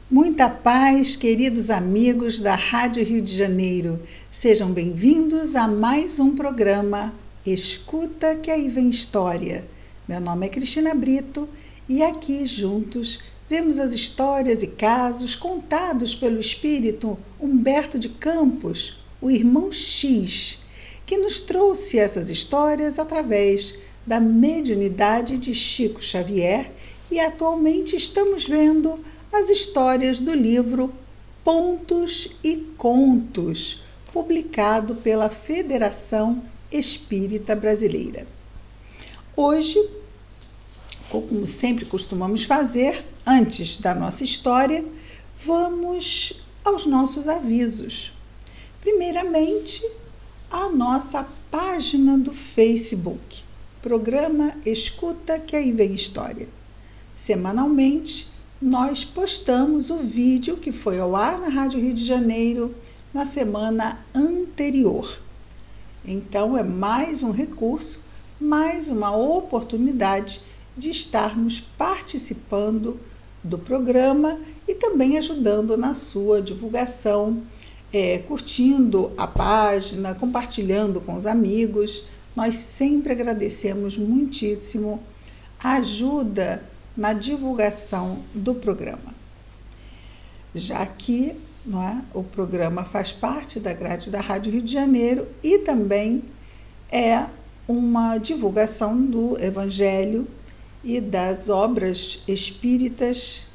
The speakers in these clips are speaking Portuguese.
Muita paz, queridos amigos da Rádio Rio de Janeiro. Sejam bem-vindos a mais um programa Escuta que aí vem história. Meu nome é Cristina Brito e aqui juntos vemos as histórias e casos contados pelo espírito Humberto de Campos, o irmão X, que nos trouxe essas histórias através da mediunidade de Chico Xavier e atualmente estamos vendo as histórias do livro Pontos e Contos, publicado pela Federação Espírita Brasileira. Hoje, como sempre costumamos fazer, antes da nossa história, vamos aos nossos avisos. Primeiramente, a nossa página do Facebook, programa Escuta que aí vem história. Semanalmente, nós postamos o vídeo que foi ao ar na Rádio Rio de Janeiro na semana anterior. Então, é mais um recurso, mais uma oportunidade de estarmos participando do programa e também ajudando na sua divulgação, curtindo a página, compartilhando com os amigos. Nós sempre agradecemos muitíssimo a ajuda na divulgação do programa, já que o programa faz parte da grade da Rádio Rio de Janeiro e também é uma divulgação do Evangelho e das obras espíritas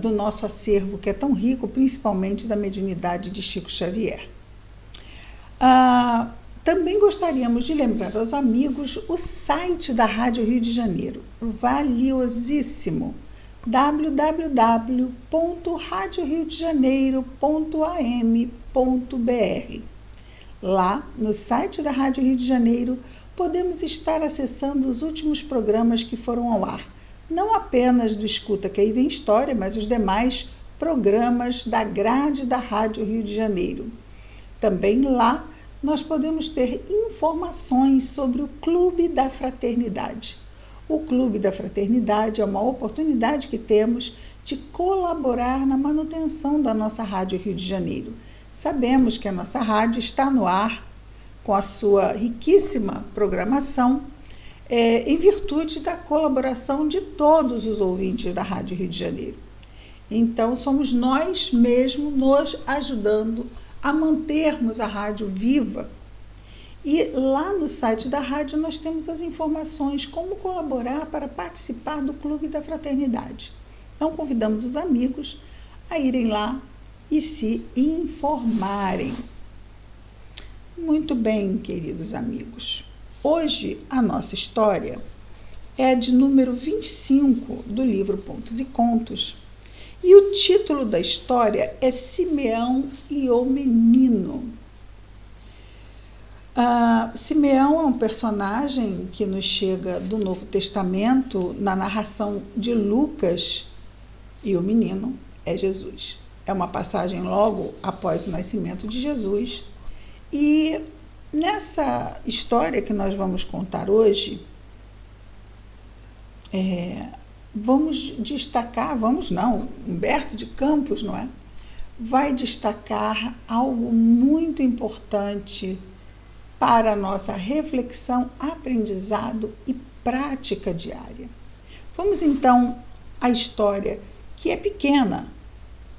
do nosso acervo, que é tão rico, principalmente da mediunidade de Chico Xavier. Também gostaríamos de lembrar aos amigos o site da Rádio Rio de Janeiro, valiosíssimo, www.radioriodejaneiro.am.br. Lá, no site da Rádio Rio de Janeiro, podemos estar acessando os últimos programas que foram ao ar, não apenas do Escuta que aí vem história, mas os demais programas da grade da Rádio Rio de Janeiro. Também lá, nós podemos ter informações sobre o Clube da Fraternidade. O Clube da Fraternidade é uma oportunidade que temos de colaborar na manutenção da nossa Rádio Rio de Janeiro. Sabemos que a nossa rádio está no ar com a sua riquíssima programação, em virtude da colaboração de todos os ouvintes da Rádio Rio de Janeiro. Então, somos nós mesmos nos ajudando a mantermos a rádio viva. E lá no site da rádio nós temos as informações como colaborar para participar do Clube da Fraternidade. Então convidamos os amigos a irem lá e se informarem. Muito bem, queridos amigos. Hoje a nossa história é a de número 25 do livro Pontos e Contos. E o título da história é Simeão e o Menino. Simeão é um personagem que nos chega do Novo Testamento na narração de Lucas, e o menino é Jesus. É uma passagem logo após o nascimento de Jesus. E nessa história que nós vamos contar hoje, Humberto de Campos, vai destacar algo muito importante para a nossa reflexão, aprendizado e prática diária. Vamos então à história, que é pequena.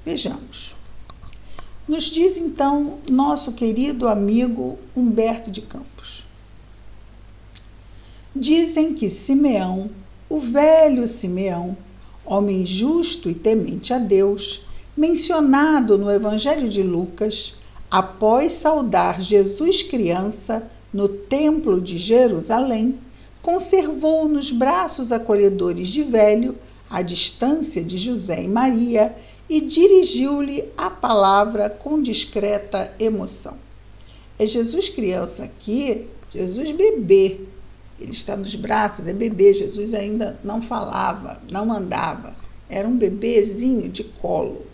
Vejamos. Nos diz então nosso querido amigo Humberto de Campos. Dizem que Simeão, o velho Simeão, homem justo e temente a Deus, mencionado no Evangelho de Lucas, após saudar Jesus criança no Templo de Jerusalém, conservou nos braços acolhedores de velho, à distância de José e Maria, e dirigiu-lhe a palavra com discreta emoção. É Jesus criança aqui, Jesus bebê. Ele está nos braços, é bebê. Jesus ainda não falava, não andava. Era um bebezinho de colo.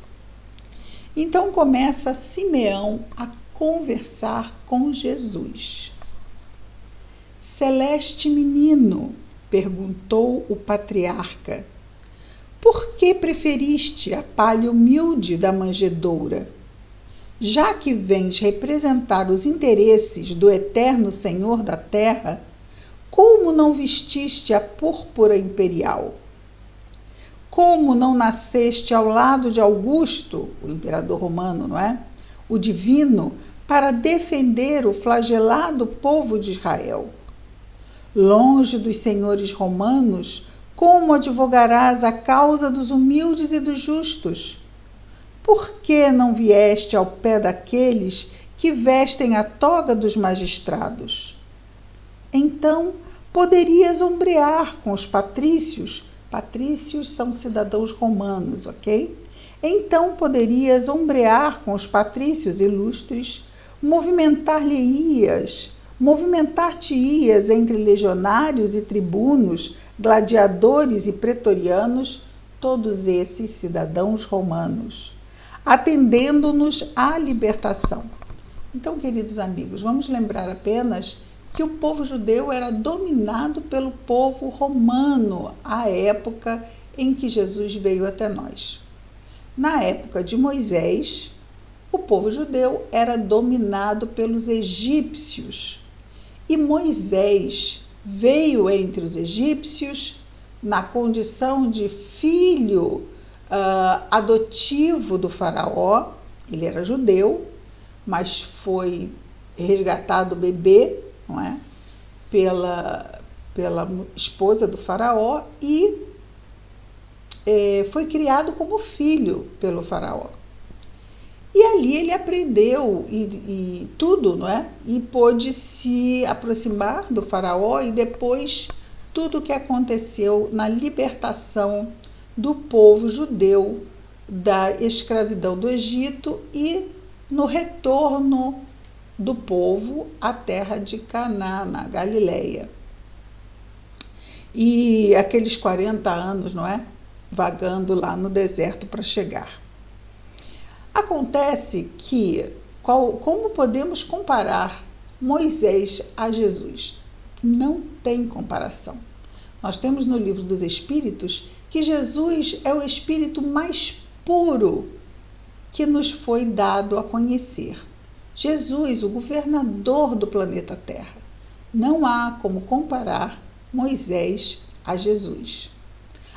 Então começa Simeão a conversar com Jesus. Celeste menino, perguntou o patriarca, por que que preferiste a palha humilde da manjedoura? Já que vens representar os interesses do eterno Senhor da terra, como não vestiste a púrpura imperial? Como não nasceste ao lado de Augusto, o imperador romano, não é? O divino, para defender o flagelado povo de Israel? Longe dos senhores romanos, como advogarás a causa dos humildes e dos justos? Por que não vieste ao pé daqueles que vestem a toga dos magistrados? Então poderias ombrear com os patrícios. Patrícios são cidadãos romanos, ok? Então poderias ombrear com os patrícios ilustres, movimentar-te-ias entre legionários e tribunos, gladiadores e pretorianos, todos esses cidadãos romanos, atendendo-nos à libertação. Então, queridos amigos, vamos lembrar apenas que o povo judeu era dominado pelo povo romano à época em que Jesus veio até nós. Na época de Moisés, o povo judeu era dominado pelos egípcios. E Moisés veio entre os egípcios na condição de filho adotivo do faraó. Ele era judeu, mas foi resgatado bebê, não é? pela esposa do faraó e foi criado como filho pelo faraó. E ali ele aprendeu e tudo, não é? E pôde se aproximar do faraó e depois tudo o que aconteceu na libertação do povo judeu da escravidão do Egito e no retorno do povo à terra de Canaã, na Galileia. E aqueles 40 anos, não é? Vagando lá no deserto para chegar. Acontece que, como podemos comparar Moisés a Jesus? Não tem comparação. Nós temos no livro dos Espíritos que Jesus é o Espírito mais puro que nos foi dado a conhecer. Jesus, o governador do planeta Terra. Não há como comparar Moisés a Jesus.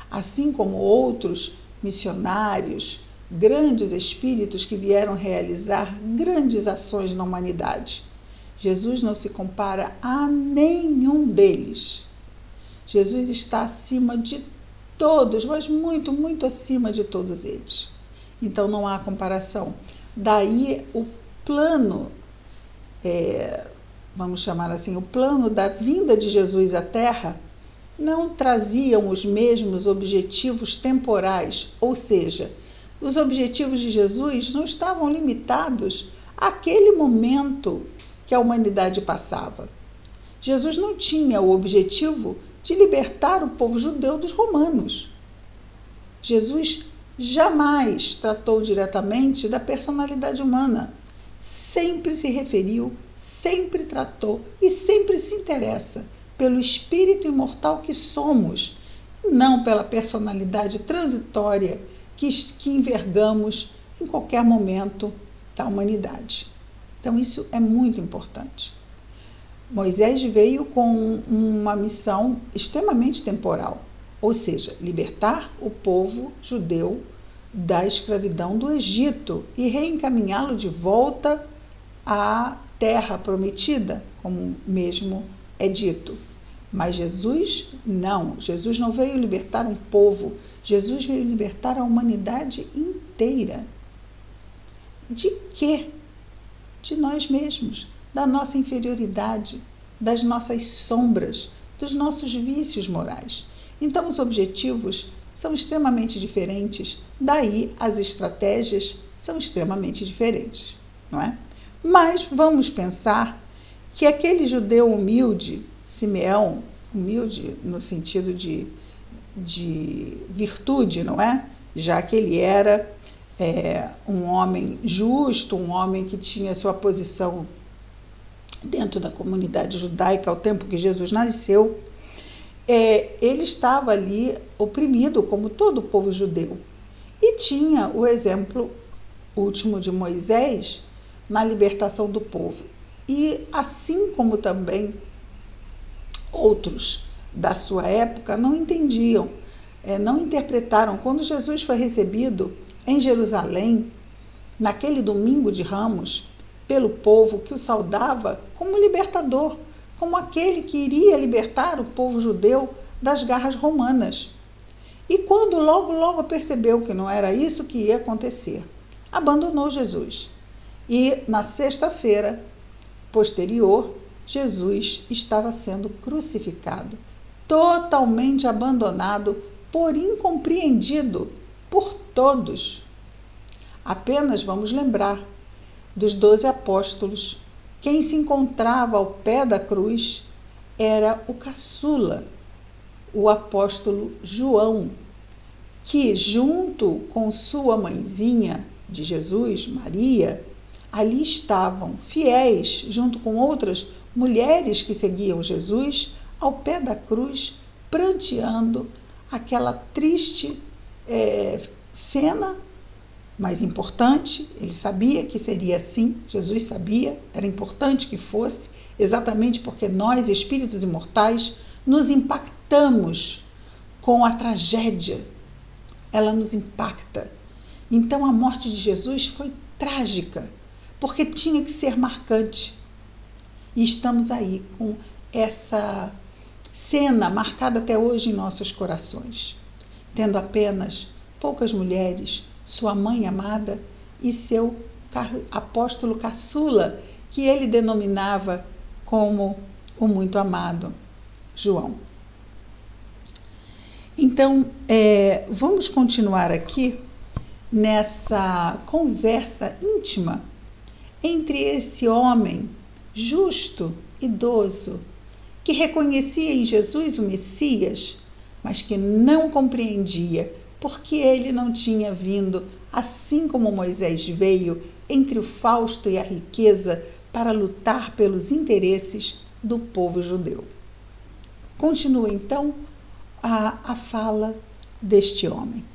Assim como outros missionários, grandes espíritos que vieram realizar grandes ações na humanidade. Jesus não se compara a nenhum deles. Jesus está acima de todos, mas muito, muito acima de todos eles. Então não há comparação. Daí o plano, vamos chamar assim, o plano da vinda de Jesus à Terra não traziam os mesmos objetivos temporais, ou seja, os objetivos de Jesus não estavam limitados àquele momento que a humanidade passava. Jesus não tinha o objetivo de libertar o povo judeu dos romanos. Jesus jamais tratou diretamente da personalidade humana. Sempre se referiu, sempre tratou e sempre se interessa pelo espírito imortal que somos, não pela personalidade transitória que envergamos em qualquer momento da humanidade. Então, isso é muito importante. Moisés veio com uma missão extremamente temporal, ou seja, libertar o povo judeu da escravidão do Egito e reencaminhá-lo de volta à terra prometida, como mesmo é dito. Mas Jesus não veio libertar um povo, Jesus veio libertar a humanidade inteira. De quê? De nós mesmos, da nossa inferioridade, das nossas sombras, dos nossos vícios morais. Então, os objetivos são extremamente diferentes, daí as estratégias são extremamente diferentes, não é? Mas vamos pensar que aquele judeu humilde, Simeão, humilde no sentido de virtude, não é? Já que ele era um homem justo, um homem que tinha sua posição dentro da comunidade judaica ao tempo que Jesus nasceu, ele estava ali oprimido, como todo o povo judeu. E tinha o exemplo último de Moisés na libertação do povo. E assim como também outros da sua época não entendiam, não interpretaram. Quando Jesus foi recebido em Jerusalém, naquele domingo de Ramos, pelo povo que o saudava como libertador, como aquele que iria libertar o povo judeu das garras romanas. E quando logo percebeu que não era isso que ia acontecer, abandonou Jesus. E na sexta-feira posterior, Jesus estava sendo crucificado, totalmente abandonado, por incompreendido por todos. Apenas vamos lembrar dos 12 apóstolos. Quem se encontrava ao pé da cruz era o caçula, o apóstolo João, que junto com sua mãezinha de Jesus, Maria, ali estavam fiéis, junto com outras mulheres que seguiam Jesus, ao pé da cruz, pranteando aquela triste cena, mas importante. Ele sabia que seria assim, Jesus sabia, era importante que fosse, exatamente porque nós, espíritos imortais, nos impactamos com a tragédia. Ela nos impacta. Então a morte de Jesus foi trágica, porque tinha que ser marcante. E estamos aí com essa cena marcada até hoje em nossos corações, tendo apenas poucas mulheres, sua mãe amada e seu apóstolo caçula, que ele denominava como o muito amado João. Então, vamos continuar aqui nessa conversa íntima entre esse homem justo, idoso, que reconhecia em Jesus o Messias, mas que não compreendia porque ele não tinha vindo, assim como Moisés veio, entre o fausto e a riqueza, para lutar pelos interesses do povo judeu. Continua então a fala deste homem,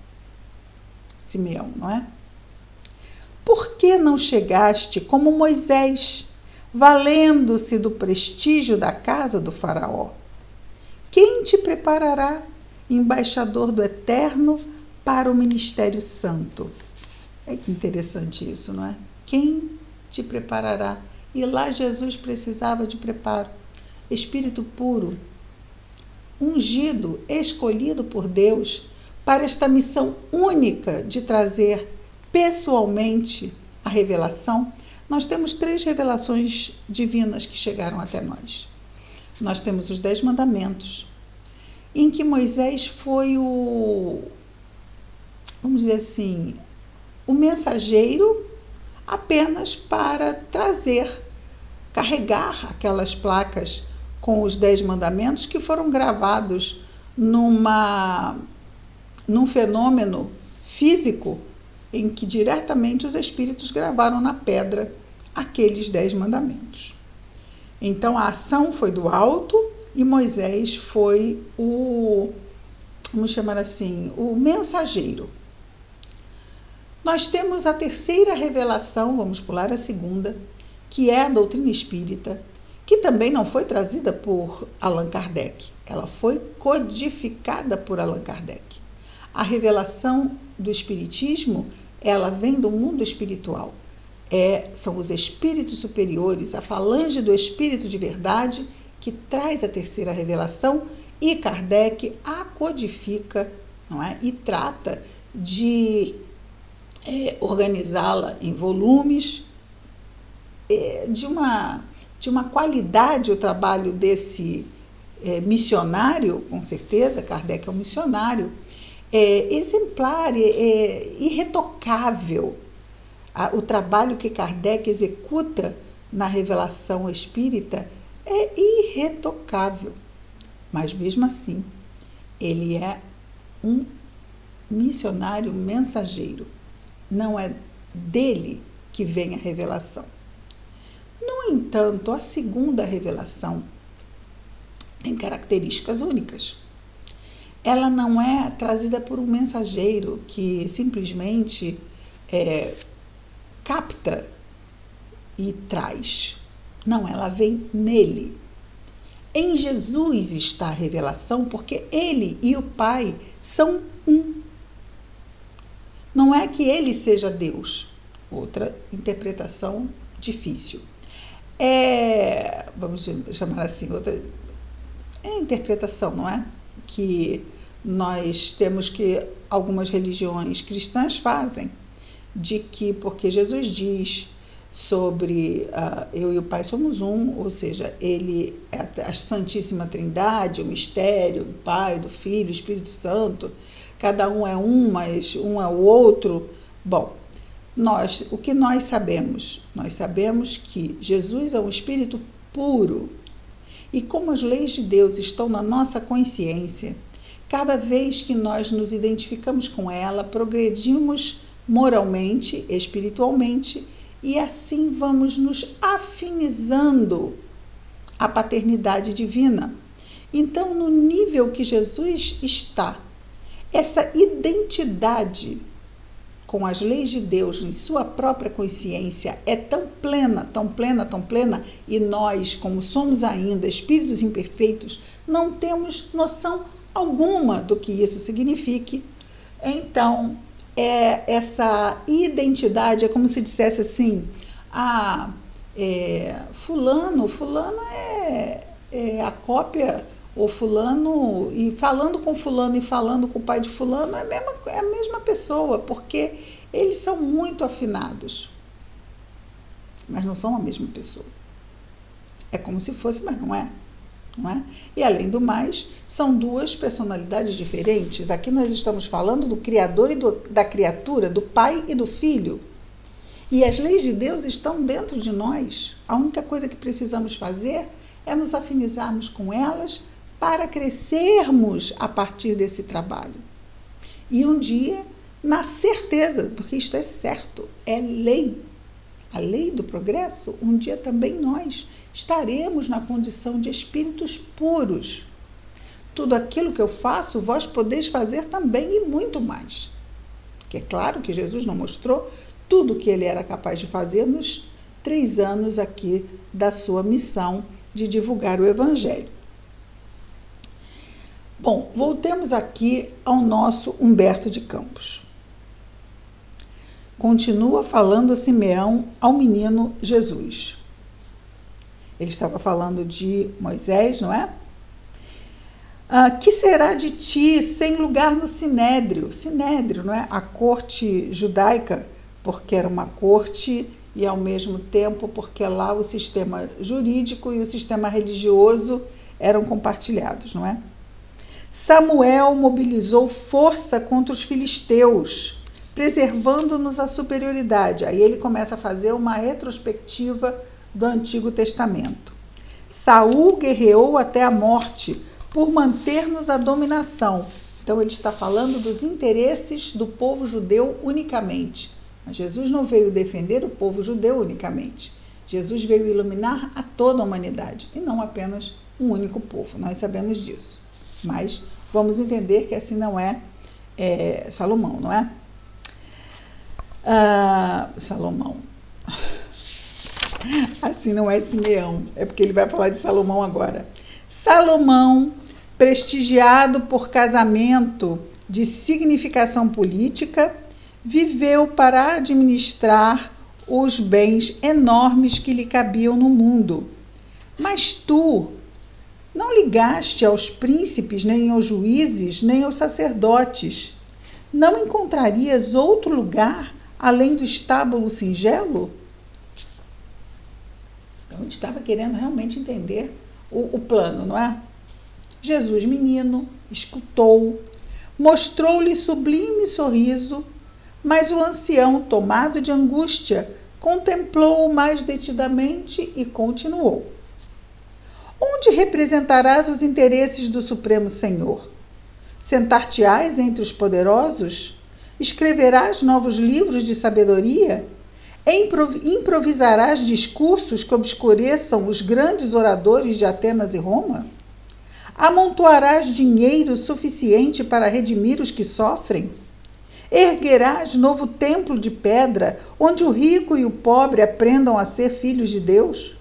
Simeão, não é? Por que não chegaste como Moisés, valendo-se do prestígio da casa do faraó? Quem te preparará, embaixador do Eterno, para o ministério santo? Que interessante isso, não é? Quem te preparará? E lá Jesus precisava de preparo. Espírito puro, ungido, escolhido por Deus para esta missão única de trazer pessoalmente a revelação. Nós temos 3 revelações divinas que chegaram até nós. Nós temos os 10 mandamentos, em que Moisés foi vamos dizer assim, o mensageiro apenas para trazer, carregar aquelas placas com os 10 mandamentos que foram gravados num fenômeno físico em que diretamente os espíritos gravaram na pedra aqueles 10 mandamentos. Então a ação foi do alto e Moisés foi vamos chamar assim, o mensageiro. Nós temos a terceira revelação, vamos pular a segunda, que é a doutrina espírita, que também não foi trazida por Allan Kardec, ela foi codificada por Allan Kardec. A revelação do espiritismo, ela vem do mundo espiritual. São os espíritos superiores, a falange do espírito de verdade, que traz a terceira revelação, e Kardec a codifica, não é? E trata de organizá-la em volumes, de uma qualidade o trabalho desse missionário, com certeza, Kardec é um missionário, exemplar, irretocável. O trabalho que Kardec executa na revelação espírita é irretocável, mas mesmo assim, ele é um missionário mensageiro, não é dele que vem a revelação. No entanto, a segunda revelação tem características únicas. ela não é trazida por um mensageiro que simplesmente capta e traz. Não, ela vem nele. Em Jesus está a revelação, porque ele e o Pai são um. Não é que ele seja Deus. Outra interpretação difícil. Vamos chamar assim, outra interpretação, não é? Que nós temos que algumas religiões cristãs fazem, de que porque Jesus diz sobre eu e o Pai somos um, ou seja, ele é a Santíssima Trindade, o mistério do Pai, do Filho, do Espírito Santo, cada um é um, mas um é o outro. Bom, o que nós sabemos? Nós sabemos que Jesus é um Espírito puro, e como as leis de Deus estão na nossa consciência, cada vez que nós nos identificamos com ela, progredimos moralmente, espiritualmente, e assim vamos nos afinizando à paternidade divina. Então, no nível que Jesus está, essa identidade com as leis de Deus em sua própria consciência é tão plena, tão plena, tão plena, e nós, como somos ainda espíritos imperfeitos, não temos noção alguma do que isso signifique. Então, essa identidade é como se dissesse assim, fulano é a cópia, ou fulano, e falando com fulano e falando com o pai de fulano é a mesma pessoa, porque eles são muito afinados, mas não são a mesma pessoa. É como se fosse, mas não é. Não é? E além do mais, são duas personalidades diferentes. Aqui nós estamos falando do Criador e da criatura, do Pai e do Filho. E as leis de Deus estão dentro de nós. A única coisa que precisamos fazer é nos afinizarmos com elas para crescermos a partir desse trabalho. E um dia, na certeza, porque isto é certo, é lei, a lei do progresso, um dia também nós estaremos na condição de espíritos puros. Tudo aquilo que eu faço, vós podeis fazer também e muito mais. Porque é claro que Jesus não mostrou tudo o que ele era capaz de fazer nos 3 anos aqui da sua missão de divulgar o Evangelho. Bom, voltemos aqui ao nosso Humberto de Campos. Continua falando Simeão ao menino Jesus. Ele estava falando de Moisés, não é? Que será de ti sem lugar no Sinédrio? Sinédrio, não é? A corte judaica, porque era uma corte e ao mesmo tempo porque lá o sistema jurídico e o sistema religioso eram compartilhados, não é? Samuel mobilizou força contra os filisteus, preservando-nos a superioridade. Aí ele começa a fazer uma retrospectiva do Antigo Testamento. Saul guerreou até a morte por manter-nos a dominação. Então ele está falando dos interesses do povo judeu unicamente. Mas Jesus não veio defender o povo judeu unicamente. Jesus veio iluminar a toda a humanidade e não apenas um único povo. Nós sabemos disso. Mas vamos entender que assim não é Salomão, não é? Salomão. Assim não é Simeão, é porque ele vai falar de Salomão agora. Salomão, prestigiado por casamento de significação política, viveu para administrar os bens enormes que lhe cabiam no mundo. Mas tu não ligaste aos príncipes, nem aos juízes, nem aos sacerdotes. Não encontrarias outro lugar além do estábulo singelo? Então, ele estava querendo realmente entender o plano, não é? Jesus, menino, escutou, mostrou-lhe sublime sorriso, mas o ancião, tomado de angústia, contemplou-o mais detidamente e continuou. Onde representarás os interesses do Supremo Senhor? Sentar-te-ás entre os poderosos? Escreverás novos livros de sabedoria? Improvisarás discursos que obscureçam os grandes oradores de Atenas e Roma? Amontoarás dinheiro suficiente para redimir os que sofrem? Erguerás novo templo de pedra, onde o rico e o pobre aprendam a ser filhos de Deus?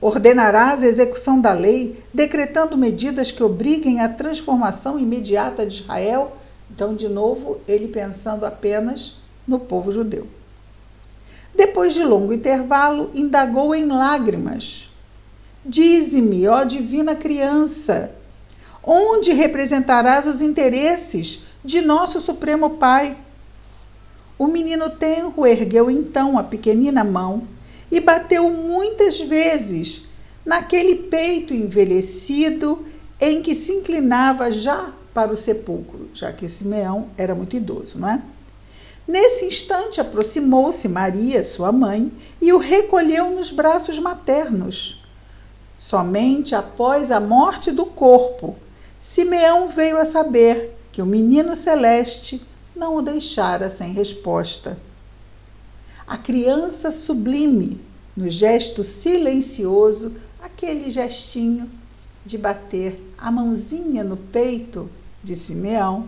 Ordenarás a execução da lei, decretando medidas que obriguem à transformação imediata de Israel? Então, de novo, ele pensando apenas no povo judeu. Depois de longo intervalo, indagou em lágrimas: Dize-me, ó divina criança, onde representarás os interesses de nosso Supremo Pai? O menino tenro ergueu então a pequenina mão e bateu muitas vezes naquele peito envelhecido em que se inclinava já para o sepulcro, já que Simeão era muito idoso, não é? Nesse instante aproximou-se Maria, sua mãe, e o recolheu nos braços maternos. Somente após a morte do corpo, Simeão veio a saber que o menino celeste não o deixara sem resposta. A criança sublime, no gesto silencioso, aquele gestinho de bater a mãozinha no peito de Simeão,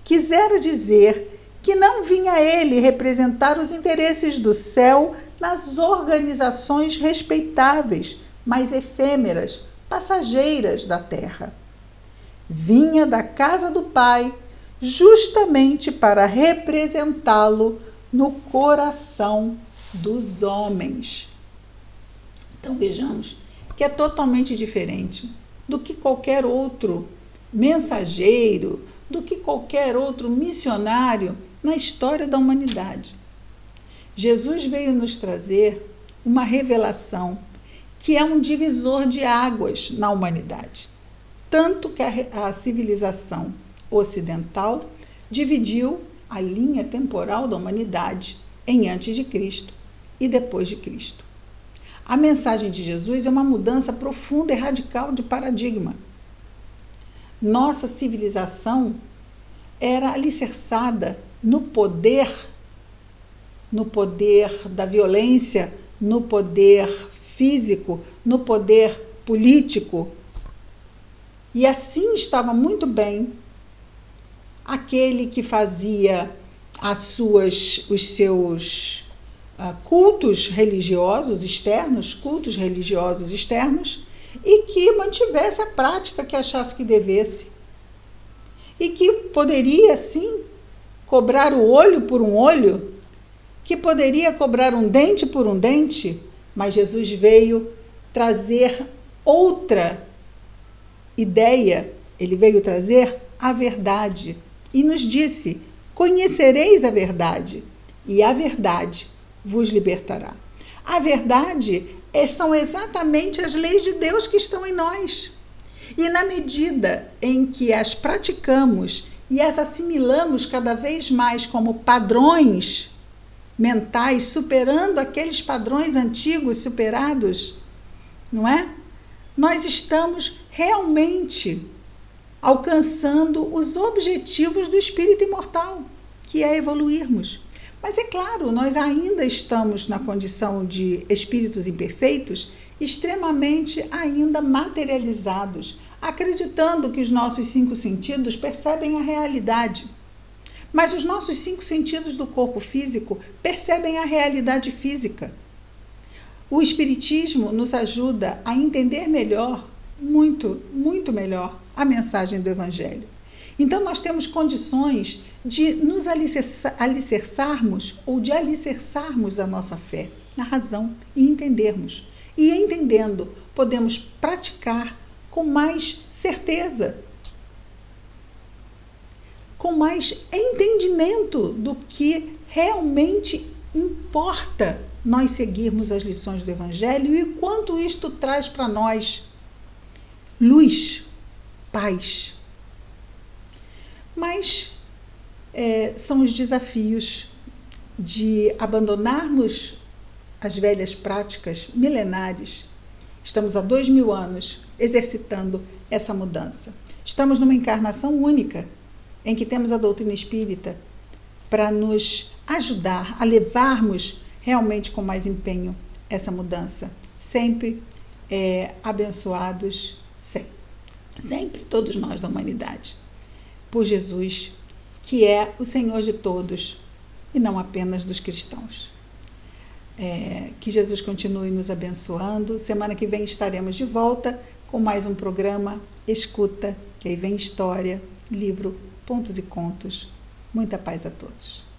quisera dizer que não vinha ele representar os interesses do céu nas organizações respeitáveis, mas efêmeras, passageiras da terra. Vinha da casa do Pai justamente para representá-lo no coração dos homens. Então vejamos que é totalmente diferente do que qualquer outro mensageiro, do que qualquer outro missionário na história da humanidade. Jesus veio nos trazer uma revelação que é um divisor de águas na humanidade. Tanto que a civilização ocidental dividiu a linha temporal da humanidade em antes de Cristo e depois de Cristo. A mensagem de Jesus é uma mudança profunda e radical de paradigma. Nossa civilização era alicerçada no poder da violência, no poder físico, no poder político. E assim estava muito bem aquele que fazia os seus cultos religiosos externos, e que mantivesse a prática que achasse que devesse. E que poderia, sim, cobrar o olho por um olho, que poderia cobrar um dente por um dente, mas Jesus veio trazer outra ideia, ele veio trazer a verdade e nos disse: conhecereis a verdade e a verdade vos libertará. A verdade são exatamente as leis de Deus que estão em nós. E na medida em que as praticamos e as assimilamos cada vez mais como padrões mentais, superando aqueles padrões antigos superados, não é? Nós estamos realmente alcançando os objetivos do espírito imortal, que é evoluirmos. Mas é claro, nós ainda estamos na condição de espíritos imperfeitos, extremamente ainda materializados, acreditando que os nossos 5 sentidos percebem a realidade. Mas os nossos 5 sentidos do corpo físico percebem a realidade física. O Espiritismo nos ajuda a entender melhor, muito, muito melhor, a mensagem do Evangelho. Então, nós temos condições de nos alicerçarmos ou de alicerçarmos a nossa fé na razão e entendermos. E entendendo, podemos praticar com mais certeza, com mais entendimento do que realmente importa nós seguirmos as lições do Evangelho e quanto isto traz para nós luz, paz. Mas são os desafios de abandonarmos as velhas práticas milenares. Estamos há 2000 anos exercitando essa mudança. Estamos numa encarnação única, em que temos a doutrina espírita para nos ajudar a levarmos realmente com mais empenho essa mudança. Sempre abençoados, sempre. sempre todos nós da humanidade, por Jesus, que é o Senhor de todos e não apenas dos cristãos. Que Jesus continue nos abençoando. Semana que vem estaremos de volta com mais um programa Escuta, que aí vem história, livro, Pontos e Contos. Muita paz a todos.